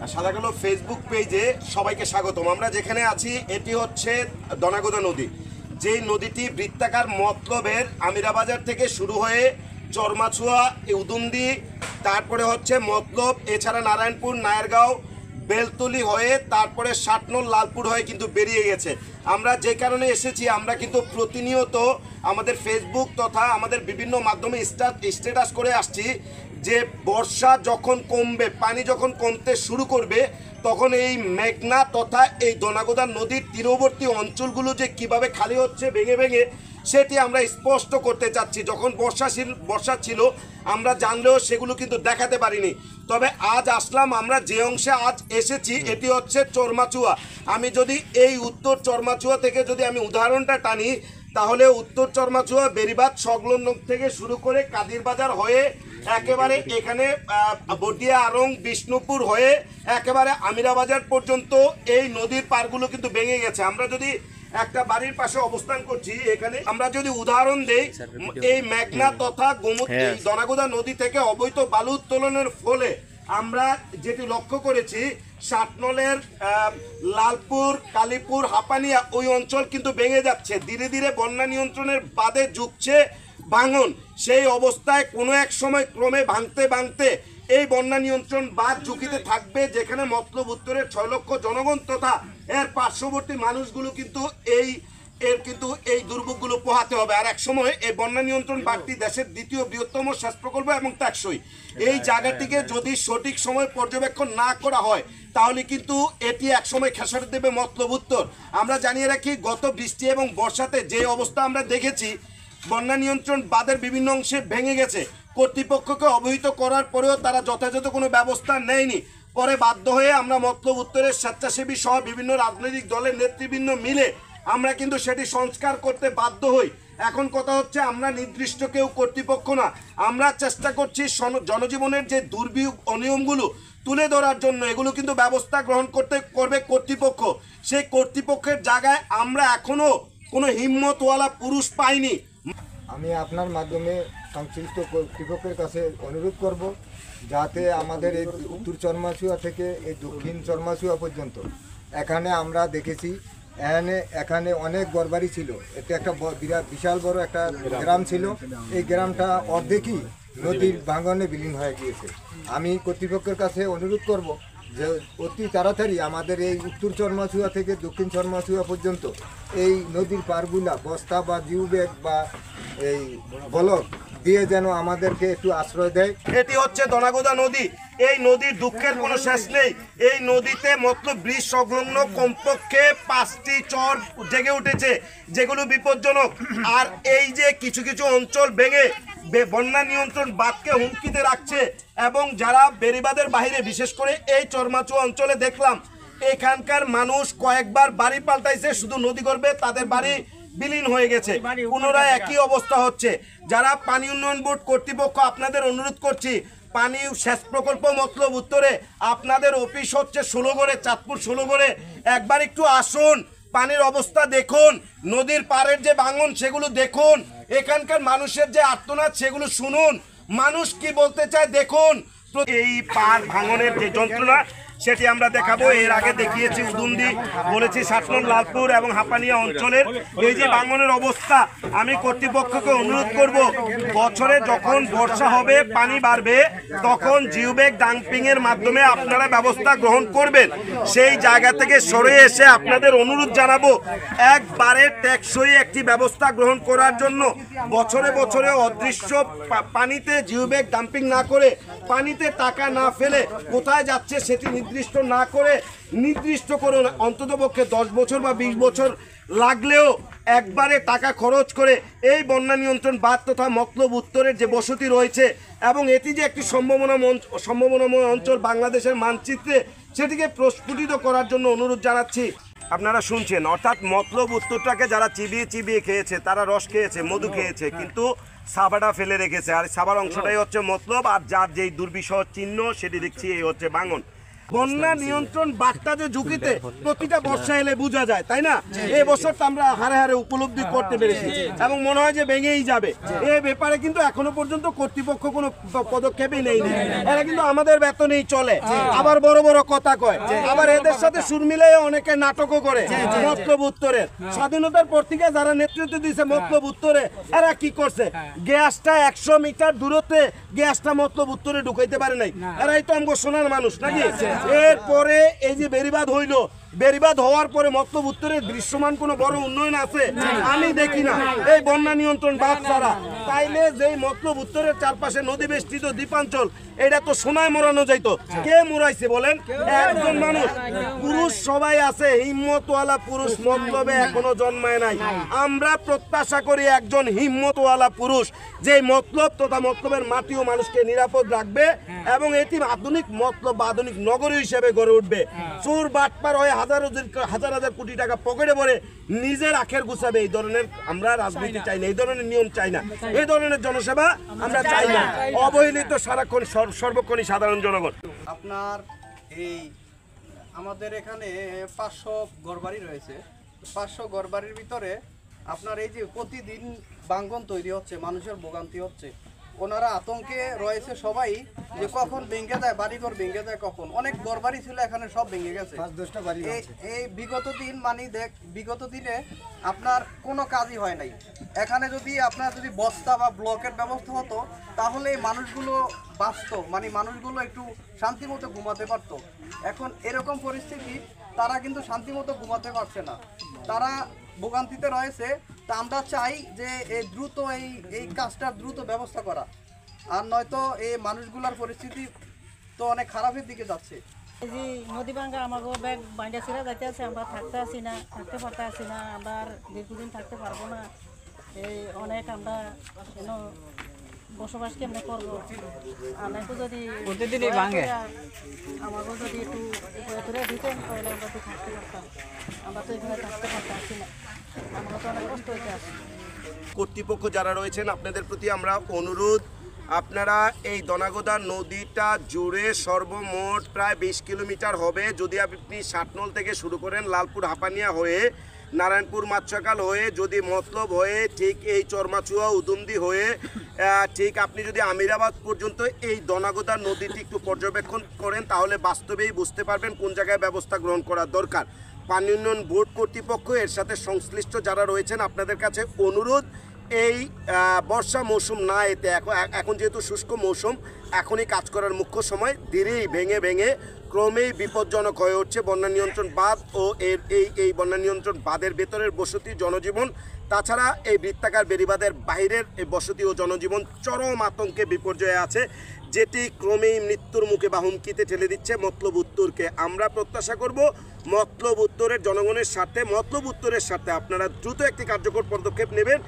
সাদাকালো Facebook পেজে সবাইকে স্বাগতম। আমরা যেখানে আছি এটি হচ্ছে দনাগোদা নদী, যেই নদীটি বৃত্তাকার মতলবের আমিরাবাজার থেকে শুরু হয়ে চরমাছুয়া, উদুন্দি, তারপরে হচ্ছে মতলব, এছাড়া নারায়ণপুর, নায়ারগাঁও, বেলতলি হয়ে তারপরে ষাটনল, লালপুর হয়ে কিন্তু বেরিয়ে গেছে। আমরা যে কারণে এসেছি, আমরা কিন্তু প্রতিনিয়ত আমাদের ফেসবুক তথা আমাদের বিভিন্ন মাধ্যমে স্ট্যাটাস করে আসছি যে বর্ষা যখন কমবে, পানি যখন কমতে শুরু করবে, তখন এই মেঘনা তথা এই দনাগোদা নদীর তীরবর্তী অঞ্চলগুলো যে কিভাবে খালি হচ্ছে ভেঙে ভেঙে, সেটি আমরা স্পষ্ট করতে চাচ্ছি। যখন বর্ষা ছিল আমরা জানলেও সেগুলো কিন্তু দেখাতে পারিনি। তবে আজ আসলাম, আমরা যে অংশে আজ এসেছি এটি হচ্ছে চরমাচুয়া। আমি যদি এই উত্তর চরমাচুয়া থেকে যদি আমি উদাহরণটা টানি, তাহলে উত্তর চরমাচুয়া বেরিবাদ সংলগ্ন থেকে শুরু করে কাদির বাজার হয়ে একেবারে এখানে বটিয়া, আরং, বিষ্ণুপুর হয়ে একেবারে আমিরাবাজার পর্যন্ত এই নদীর পাড়গুলো কিন্তু ভেঙে গেছে। আমরা যদি একটা বাড়ির পাশে অবস্থান করছি, এখানে আমরা যদি উদাহরণ দেই, এই মেঘনা তথা গোমতী দনাগোদা নদী থেকে অবৈধ বালু উত্তোলনের ফলে আমরা যেটি লক্ষ্য করেছি, ষাটনলের লালপুর, কালীপুর, হাপানিয়া ওই অঞ্চল কিন্তু ভেঙে যাচ্ছে। ধীরে ধীরে বন্যা নিয়ন্ত্রণের বাদে ঝুঁকছে ভাঙন। সেই অবস্থায় কোনো এক সময় ক্রমে ভাঙতে ভাঙতে এই বন্যা নিয়ন্ত্রণ বাদ ঝুঁকিতে থাকবে, যেখানে মতলব উত্তরের 6 লক্ষ জনগণ তথা এর পার্শ্ববর্তী মানুষগুলো কিন্তু এই দুর্ভোগগুলো পোহাতে হবে। আর এক সময় এই বন্যা নিয়ন্ত্রণ বাড়তি দেশের দ্বিতীয় বৃহত্তম সেচ প্রকল্প এবং টেকসই। এই জায়গাটিকে যদি সঠিক সময় পর্যবেক্ষণ না করা হয়, তাহলে কিন্তু এটি একসময় খেসারত দেবে মতলব উত্তর। আমরা জানিয়ে রাখি, গত বৃষ্টি এবং বর্ষাতে যে অবস্থা আমরা দেখেছি, বন্যা নিয়ন্ত্রণ বাঁধের বিভিন্ন অংশে ভেঙে গেছে। কর্তৃপক্ষকে অবহিত করার পরেও তারা যথাযথ কোনো ব্যবস্থা নেয়নি। পরে বাধ্য হয়ে আমরা মতলব উত্তরের স্বেচ্ছাসেবী সহ বিভিন্ন রাজনৈতিক দলের নেতৃবৃন্দ মিলে আমরা কিন্তু সেটি সংস্কার করতে বাধ্য হই। এখন কথা হচ্ছে, আমরা নির্দিষ্ট কেউ কর্তৃপক্ষ না, আমরা চেষ্টা করছি জনজীবনের যে দুর্বিয়োগ অনিয়মগুলো তুলে ধরার জন্য। এগুলো কিন্তু ব্যবস্থা গ্রহণ করবে কর্তৃপক্ষ। সেই কর্তৃপক্ষের জায়গায় আমরা এখনো কোনো হিম্মতওয়ালা পুরুষ পাইনি। আমি আপনার মাধ্যমে সংশ্লিষ্ট কর্তৃপক্ষের কাছে অনুরোধ করব, যাতে আমাদের এই উত্তর চরমাচুয়া থেকে এই দক্ষিণ চরমাচুয়া পর্যন্ত, এখানে আমরা দেখেছি এখানে অনেক ঘরবাড়ি ছিল। এটা একটা বিশাল বড় একটা গ্রাম ছিল। এই গ্রামটা অর্ধেকই নদীর ভাঙনে বিলীন হয়ে গিয়েছে। আমি কর্তৃপক্ষের কাছে অনুরোধ করব যে অতি তাড়াতাড়ি আমাদের এই উত্তর চরমাচুয়া থেকে দক্ষিণ চরমাচুয়া পর্যন্ত এই নদীর পাড়গুলা বস্তা বা জিউ ব্যাগ বা এই ব্লক দিয়ে যেন আমাদেরকে একটু আশ্রয় দেয়। এটি হচ্ছে দনাগোদা নদী। এই নদীর দুঃখের কোনো শেষ নেই। এই নদীতে মতলব ব্রিজ সংলগ্ন কমপক্ষে 5টি চর জেগে উঠেছে, যেগুলো বিপজ্জনক। আর এই যে কিছু কিছু অঞ্চল ভেঙে বন্যা নিয়ন্ত্রণ বাঁধকে হুমকিতে রাখছে, এবং যারা বেরিবাদের বাইরে, বিশেষ করে এই চরমাচুয়া অঞ্চলে দেখলাম এখানকার মানুষ কয়েকবার বাড়ি পাল্টাইছে, শুধু নদী গর্ভে তাদের বাড়ি বিলীন হয়ে গেছে। পুনরায় একই অবস্থা হচ্ছে। যারা পানি উন্নয়ন বোর্ড কর্তৃপক্ষ, আপনাদের অনুরোধ করছি, পানি সেচ প্রকল্প মতলব উত্তরে আপনাদের অফিস হচ্ছে ষোলগড়ে, চাঁদপুর ষোলগড়ে। একবার একটু আসুন, পানির অবস্থা দেখুন, নদীর পাড়ের যে ভাঙন সেগুলো দেখুন, এখানকার মানুষের যে আর্তনাদ সেগুলো শুনুন, মানুষ কি বলতে চায় দেখুন। এই পাড় ভাঙনের যে যন্ত্রণা সেটি আমরা দেখাবো। এর আগে দেখিয়েছি উদুন্দি, বলেছি ষাটনল, লালপুর এবং হাপানিয়া অঞ্চলের এই যে ভাঙনের অবস্থা। আমি কর্তৃপক্ষকে অনুরোধ করব, বছরে যখন বর্ষা হবে, পানি বাড়বে, তখন জিওব্যাগ ডাম্পিং এর মাধ্যমে আপনারা ব্যবস্থা গ্রহণ করবেন। সেই জায়গা থেকে সরে এসে আপনাদের অনুরোধ জানাবো, একবারে টেকসই একটি ব্যবস্থা গ্রহণ করার জন্য। বছরে বছরে অদৃশ্য পানিতে জিওব্যাগ ডাম্পিং না করে, পানিতে টাকা না ফেলে কোথায় যাচ্ছে সেটি নির্দিষ্ট না করে, নির্দিষ্ট করুন অন্ততপক্ষে 10 বছর বা 20 বছর লাগলেও একবারে টাকা খরচ করে এই বন্যা নিয়ন্ত্রণ বাঁধ তথা মতলব উত্তরের যে বসতি রয়েছে, এবং এটি যে একটি সম্ভাবনাময় অঞ্চল বাংলাদেশের মানচিত্রে, সেটিকে প্রস্ফুটিত করার জন্য অনুরোধ জানাচ্ছি। আপনারা শুনছেন, অর্থাৎ মতলব উত্তরটাকে যারা চিবিয়ে চিবিয়ে খেয়েছে, তারা রস খেয়েছে, মধু খেয়েছে, কিন্তু সাবাটা ফেলে রেখেছে। আর সাবার অংশটাই হচ্ছে মতলব, আর যার যেই দুর্বিষহ চিহ্ন সেটি দেখছি এই হচ্ছে ভাঙন। বন্যা নিয়ন্ত্রণ বার্তা যে ঝুঁকিতে প্রতিটা বর্ষা এলে বোঝা যায়, তাই না? এই বছরটা আমরা হারে হারে উপলব্ধি করতে পেরেছি এবং মনে হয় যে ভেঙেই যাবে। এই ব্যাপারে কিন্তু এখনো পর্যন্ত কর্তৃপক্ষ কোনো পদক্ষেপই নেয়নি। এরা কিন্তু আমাদের বেতনেই চলে, আবার বড় বড় কথা কয়, আবার এদের সাথে সুর মিলিয়ে অনেকে নাটকও করে। মতলব উত্তরের স্বাধীনতার পর থেকে যারা নেতৃত্ব দিয়েছে মতলব উত্তরে, এরা কি করছে? গ্যাসটা 100 মিটার দূরত্বে গ্যাসটা মতলব উত্তরে ঢুকাইতে পারে নাই। এরাই তো আমগো সোনার মানুষ নাকি? এরপরে এই যে বেরিবাদ হইলো, বেরিবাদ হওয়ার পরে মতলব উত্তরের দৃশ্যমান কোনো বড় উন্নয়ন আছে আমি দেখি না, এই বন্যা নিয়ন্ত্রণ বাদ ছাড়া। তাইলে যেই মতলব উত্তরের চারপাশে নদী বেষ্টিত দ্বীপাঞ্চল, এটা তো সোনায় মোড়ানো যাইতো। কে মোড়াইছে বলেন? একজন মানুষ। পুরুষ সবাই আছে, হিম্মতওয়ালা পুরুষ মতলবে এখনো জন্মায় নাই। আমরা প্রত্যাশা করি একজন হিম্মতওয়ালা পুরুষ, যে মতলব তথা মতলবের মাটি ও মানুষকে নিরাপদ রাখবে এবং এটি আধুনিক মতলব বা আধুনিক নগরী হিসেবে গড়ে উঠবে। চোর বাটপার হয়ে হাজার হাজার কোটি টাকা পকেটে ভরে নিজের আখের গুছাবে, এই ধরনের আমরা রাজনীতি চাই না, এই ধরনের নিয়ম চাই না, এই ধরনের জনসেবা আমরা চাই না। অবহেলিত সারাক্ষণ সর্বক্ষণই সাধারণ জনগণ। আপনার এই আমাদের এখানে 500 ঘরবাড়ি রয়েছে। 500 ঘরবাড়ির ভিতরে আপনার এই যে প্রতিদিন ভাঙ্গন তৈরি হচ্ছে, মানুষের ভোগান্তি হচ্ছে, ওনারা আতঙ্কে রয়েছে সবাই যে কখন ভেঙে যায়, বাড়িঘর ভেঙে যায় কখন। অনেক ঘরবাড়ি ছিল এখানে, সব ভেঙে গেছে। 5-10টা বাড়ি আছে। এই বিগত দিনে আপনার কোনো কাজই হয় নাই। এখানে যদি আপনার যদি বস্তা বা ব্লকের ব্যবস্থা হতো তাহলে এই মানুষগুলো বাঁচতো, মানে মানুষগুলো একটু শান্তিমতো ঘুমাতে পারতো। এখন এরকম পরিস্থিতি, তারা কিন্তু শান্তিমতো ঘুমাতে পারছে না, তারা ভোগান্তিতে রয়েছে। তা আমরা চাই যে এই দ্রুত এই কাজটার দ্রুত ব্যবস্থা করা, আর নয়তো এই মানুষগুলোর পরিস্থিতি তো অনেক খারাপের দিকে যাচ্ছে। এই যে নদী ভাঙ্গা আমাকে ব্যাগ বাইন্ডা ছিঁড়া যাইতে আছে, আমরা থাকতে পারতে আসি না, আমরা আর দীর্ঘদিন থাকতে পারবো না। এই অনেক আমরা বসবাস কেমনে করবো? আমাকে যদি প্রতিদিনই ভাঙে, আমাকে যদি একটু করে দিতেন তাহলে আমরা তো থাকতে পারতাম। আমরা তো এখানে থাকতে পারতে আসি না, আমরা তো অনেক কষ্ট হইতে আসি। কর্তৃপক্ষ যারা রয়েছেন আপনাদের প্রতি আমরা অনুরোধ, আপনারা এই দনাগোদা নদীটা জুড়ে সর্বমোট প্রায় 20 কিলোমিটার হবে। যদি আপনি ষাটনল থেকে শুরু করেন, লালপুর হাপানিয়া হয়ে নারায়ণপুর মাছাকাল হয়ে যদি মতলব হয়ে ঠিক এই চরমাচুয়া উদুমদি হয়ে ঠিক আপনি যদি আমিরাবাদ পর্যন্ত এই দনাগোদা নদীটি একটু পর্যবেক্ষণ করেন, তাহলে বাস্তবেই বুঝতে পারবেন কোন জায়গায় ব্যবস্থা গ্রহণ করা দরকার। পানি উন্নয়ন বোর্ড কর্তৃপক্ষ, এর সাথে সংশ্লিষ্ট যারা রয়েছেন, আপনাদের কাছে অনুরোধ, এই বর্ষা মৌসুম না এতে এখন যেহেতু শুষ্ক মৌসুম, এখনই কাজ করার মুখ্য সময়। ধীরেই ভেঙে ক্রমেই বিপজ্জনক হয়ে উঠছে বন্যা নিয়ন্ত্রণ বাঁধ ও এই বন্যা নিয়ন্ত্রণ বাঁধের ভেতরের বসতি জনজীবন। তাছাড়া এই বৃত্তাকার বেড়িবাঁধের বাইরের এই বসতি ও জনজীবন চরম আতঙ্কে বিপর্যয়ে আছে, যেটি ক্রমেই মৃত্যুর মুখে বা হুমকিতে ঠেলে দিচ্ছে মতলব উত্তরকে। আমরা প্রত্যাশা করব মতলব উত্তরের জনগণের স্বার্থে, মতলব উত্তরের স্বার্থে আপনারা দ্রুত একটি কার্যকর পদক্ষেপ নেবেন।